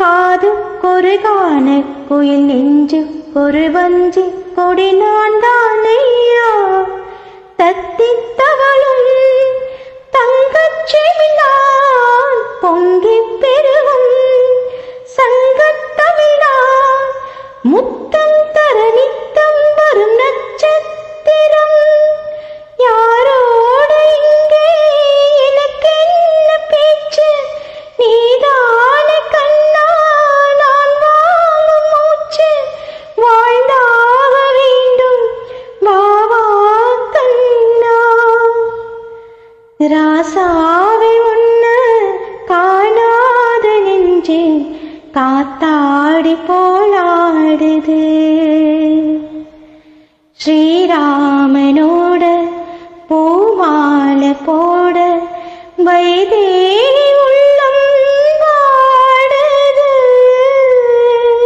காதுக்கொரு காண குயில் நெஞ்சுக்கொரு வஞ்சி கொடி நான் தானையா தத்தித் தவழும் தங்கச் செவிலான் பொங்கிப் பெருகும் சங்கத் தமிழான் முத்தம் தர நித்தம் வரும் நட்சத்திரம் யாரோட இங்கே எனக்கென்ன பேச்சு நீதான கண்ணா நான் வாழும் மூச்சு வாழ்ந்தாக வேண்டும் வாவா கண்ணா ராசாவை உன்ன காணாத நெஞ்சு காத்தாடி போலாடுது ஸ்ரீராமனோட பூமாலை போட வைதே